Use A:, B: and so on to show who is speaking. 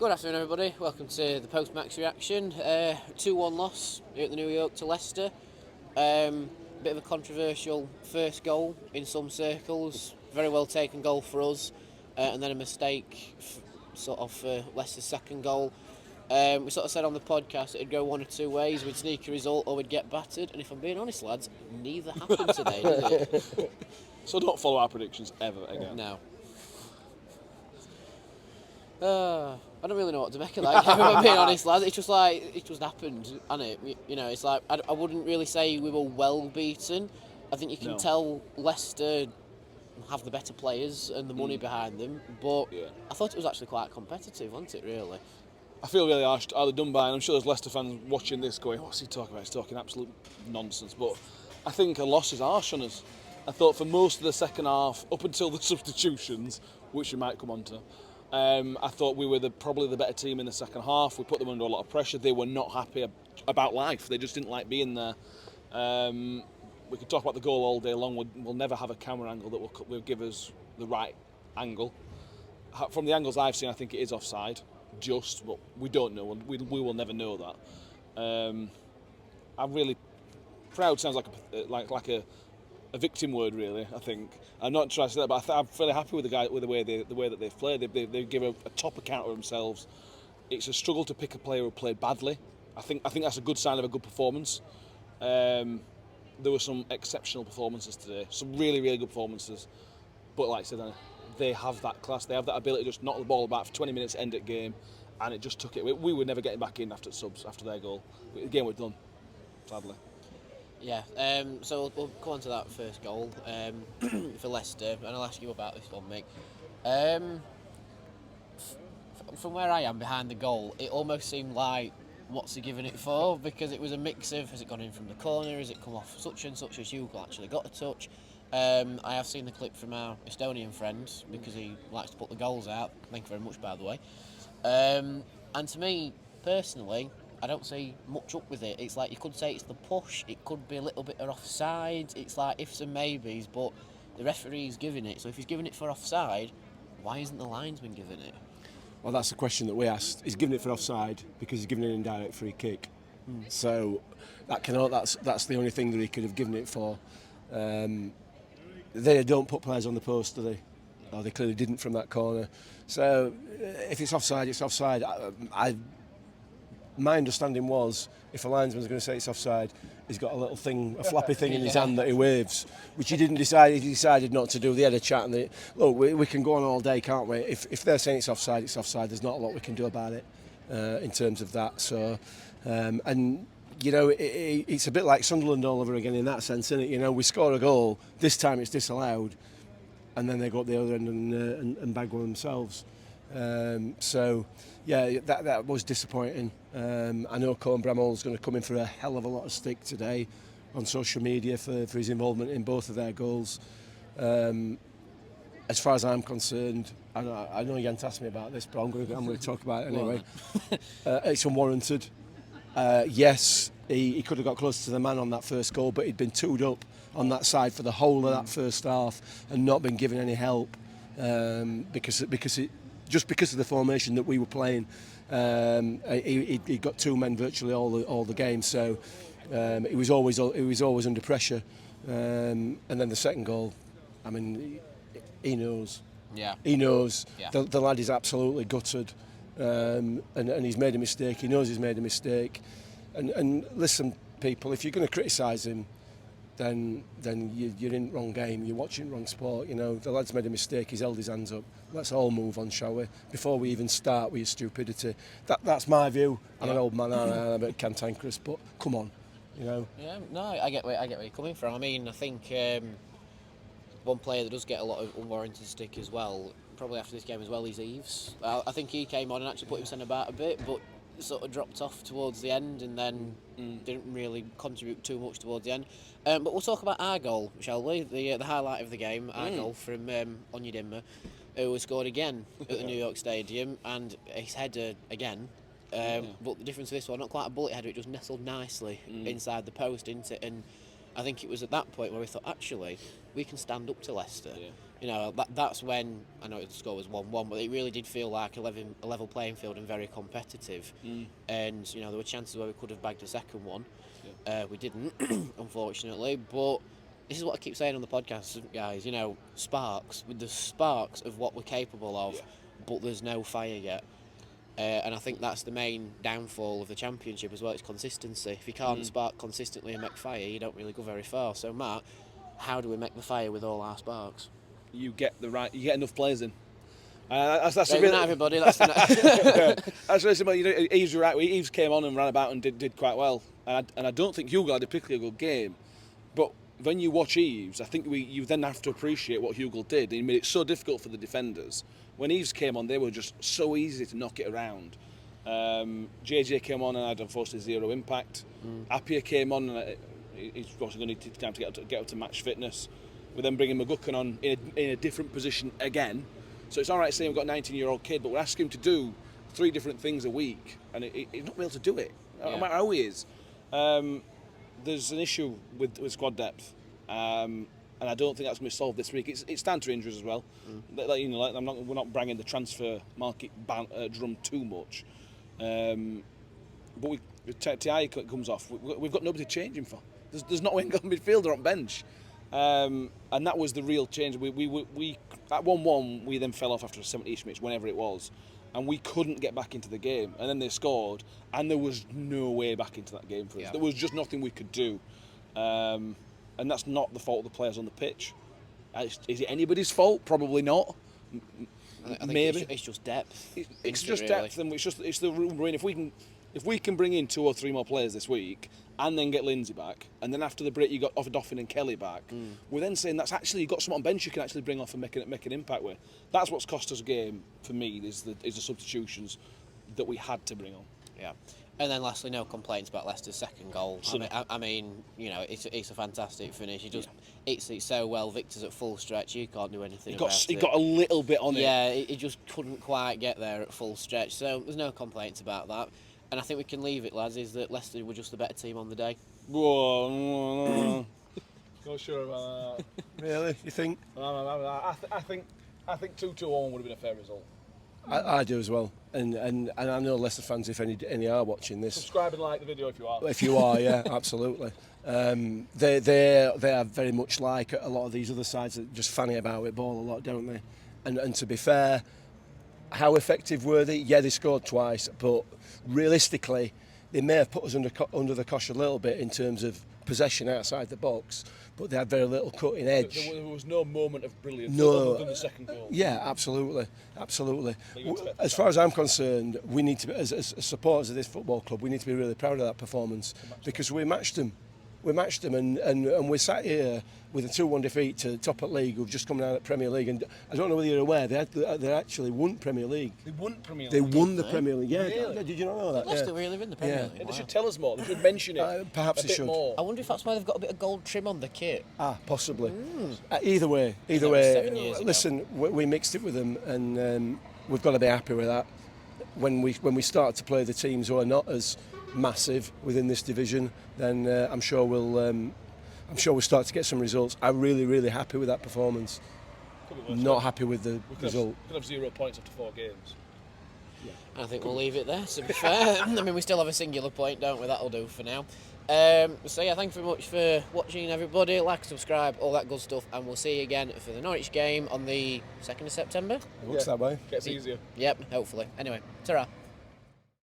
A: Good afternoon, everybody. Welcome to the post-match reaction. 2-1 loss here at the New York to Leicester. Bit of a controversial first goal in some circles. Very well taken goal for us, and then a mistake for Leicester's second goal. We sort of said on the podcast it'd go one or two ways. We'd sneak a result or we'd get battered. And if I'm being honest, lads, neither happened today, did it?
B: So don't follow our predictions ever again.
A: No. I don't really know what to make of that game, if I'm being honest, lads. It's just like, it just happened, hasn't it? You know, it's like, I wouldn't really say we were well beaten. I think you can tell Leicester have the better players and the money behind them, but I thought it was actually quite competitive, wasn't it, really?
B: I feel really harsh done by, and I'm sure there's Leicester fans watching this going, what's he talking about? He's talking absolute nonsense. But I think a loss is harsh on us. I thought for most of the second half, up until the substitutions, which we might come on to, I thought we were probably the better team in the second half. We put them under a lot of pressure. They were not happy about life. They just didn't like being there. We could talk about the goal all day long. We'll never have a camera angle that will give us the right angle. From the angles I've seen, I think it is offside, but we don't know, and we will never know that. I'm really proud. Sounds like a victim word, really. I think I'm not trying to say that, but I'm fairly happy with the way that they've played. They give a top account of themselves. It's a struggle to pick a player who played badly. I think that's a good sign of a good performance. There were some exceptional performances today, some really, really good performances. But like I said, they have that class. They have that ability to just knock the ball about for 20 minutes, end at game, and it just took it. We were never getting back in after subs, after their goal. The game was done, sadly.
A: Yeah, so we'll come on to that first goal for Leicester, and I'll ask you about this one, Mick. From where I am behind the goal, it almost seemed like, what's he giving it for? Because it was a mix of, has it gone in from the corner, has it come off such and such as you actually got a touch? I have seen the clip from our Estonian friend, because he likes to put the goals out. Thank you very much, by the way. And to me, personally, I don't see much up with it. It's like you could say it's the push, it could be a little bit of offside, it's like ifs and maybes, but the referee's giving it. So if he's giving it for offside, why isn't the linesman giving it?
C: Well, that's the question that we asked. He's giving it for offside because he's giving an indirect free kick. So that's the only thing that he could have given it for. They don't put players on the post, do they? No, they clearly didn't from that corner. So if it's offside, it's offside. My understanding was, if a linesman's going to say it's offside, he's got a little thing, a flappy thing in his hand that he waves, which he didn't decide. He decided not to do. They had a chat, and we can go on all day, can't we? If they're saying it's offside, it's offside. There's not a lot we can do about it in terms of that. So, and you know, it's a bit like Sunderland all over again in that sense, isn't it? You know, we score a goal, this time it's disallowed, and then they go up the other end and bag one themselves. So, yeah, that was disappointing. I know Colin Bramall's going to come in for a hell of a lot of stick today on social media for his involvement in both of their goals. As far as I'm concerned, I know you hadn't asked me about this, but I'm going to talk about it anyway. It's unwarranted. Yes, he could have got closer to the man on that first goal, but he'd been toed up on that side for the whole of that first half and not been given any help because of the formation that we were playing. He got two men virtually all the game, so he was always under pressure. And then the second goal, I mean, he knows.
A: Yeah.
C: He knows.
A: Yeah.
C: The lad is absolutely gutted, and he's made a mistake. He knows he's made a mistake. And listen, people, if you're going to criticise him, then you're in the wrong game. You're watching wrong sport. You know, the lad's made a mistake. He's held his hands up. Let's all move on, shall we? Before we even start with your stupidity. That's my view. I'm an old man. I'm a bit cantankerous, but come on, you know.
A: Yeah, no, I get where you're coming from. I mean, I think one player that does get a lot of unwarranted stick as well, probably after this game as well, is Eves. I think he came on and actually put himself about a bit, but sort of dropped off towards the end and then didn't really contribute too much towards the end. But we'll talk about our goal, shall we? The highlight of the game, our goal from Onyedinma, who scored again at the New York Stadium, and his header again. But the difference with this one, not quite a bullet header, it just nestled nicely inside the post, into it. And I think it was at that point where we thought, actually, we can stand up to Leicester. that's when, I know the score was 1-1, but it really did feel like a level playing field and very competitive. And there were chances where we could have bagged a second one. We didn't, unfortunately. But this is what I keep saying on the podcast, guys. Sparks, with the sparks of what we're capable of, but there's no fire yet. And I think that's the main downfall of the Championship as well. It's consistency. If you can't spark consistently and make fire, you don't really go very far. So Matt, how do we make the fire with all our sparks?
B: You get enough players in. That's
A: Good night, everybody. That's the night.
B: That's really simple. Eves, right. Eves came on and ran about and did quite well. And I don't think Hugo had a particularly good game. But when you watch Eves, I think you then have to appreciate what Hugo did. He made it so difficult for the defenders. When Eves came on, they were just so easy to knock it around. JJ came on and had unfortunately zero impact. Appiah came on and he's obviously going to need time to get up to match fitness. We're then bringing McGuckin on in a different position again. So it's all right saying we've got a 19-year-old kid, but we're asking him to do 3 different things a week, and he's not able to do it, no matter how he is. There's an issue with squad depth, and I don't think that's going to be solved this week. It's down to injuries as well. We're not banging the transfer market drum too much. But T.I. comes off. We've got nobody to change him for. There's not a midfielder on bench. And that was the real change. We at 1-1 we then fell off after 70-ish minutes, whenever it was, and we couldn't get back into the game. And then they scored, and there was no way back into that game for us. There was just nothing we could do, and that's not the fault of the players on the pitch. Is it anybody's fault? Probably not.
A: I think
B: Maybe
A: it's just depth.
B: It's just depth, and it's the room we're in. If we can bring in 2 or 3 more players this week, and then get Lindsay back, and then after the break you got Doffin and Kelly back, we're then saying that's actually, you've got someone on bench you can actually bring off and make an impact with. That's what's cost us a game for me, is the substitutions that we had to bring on.
A: Yeah. And then lastly, no complaints about Leicester's second goal. I mean, it's a fantastic finish. He just hits it so well. Victor's at full stretch. You can't do anything about it.
B: He got a little bit on it.
A: Yeah, he just couldn't quite get there at full stretch. So there's no complaints about that. And I think we can leave it, lads, is that Leicester were just the better team on the day.
B: Whoa. Not sure about that.
C: Really? You think?
B: I think 2-2-1 would have been a fair result.
C: I do as well, and I know Leicester fans, if any are watching this.
B: Subscribe and like the video if you are.
C: If you are, yeah, absolutely. They are very much like a lot of these other sides that just fanny about with ball a lot, don't they? And to be fair, how effective were they? Yeah, they scored twice, but realistically, they may have put us under the cosh a little bit in terms of possession outside the box, but they had very little cutting edge.
B: There was no moment of brilliance other than the second goal.
C: Yeah, absolutely. As far as I'm concerned, we need to be, as supporters of this football club, we need to be really proud of that performance, because we matched them. And we're sat here with a 2-1 defeat to top at league, who've just come down at Premier League. And I don't know whether you're aware, they actually won Premier League.
B: They won Premier League?
C: They won the Premier League, yeah.
B: Really?
C: Did you not know that?
A: Leicester really win the Premier League.
B: They should tell us more. They should mention it.
C: Perhaps
B: a
C: they
B: bit
C: should.
B: more.
A: I wonder if that's why they've got a bit of gold trim on the kit.
C: Possibly. Either way.
A: 7 years ago.
C: Listen, we mixed it with them, and we've got to be happy with that. When we start to play the teams who are not as massive within this division, then I'm sure we'll start to get some results. I'm really happy with that performance. Not happy with the result.
B: We could have 0 points after 4 games.
A: I think we'll leave it there, to be fair. I mean, we still have a singular point, don't we? That'll do for now. So yeah, thank you very much for watching, everybody. Like, subscribe, all that good stuff, and we'll see you again for the Norwich game on the 2nd of September.
C: It looks that way.
B: Gets easier.
A: Yep, hopefully. Anyway, ta-ra.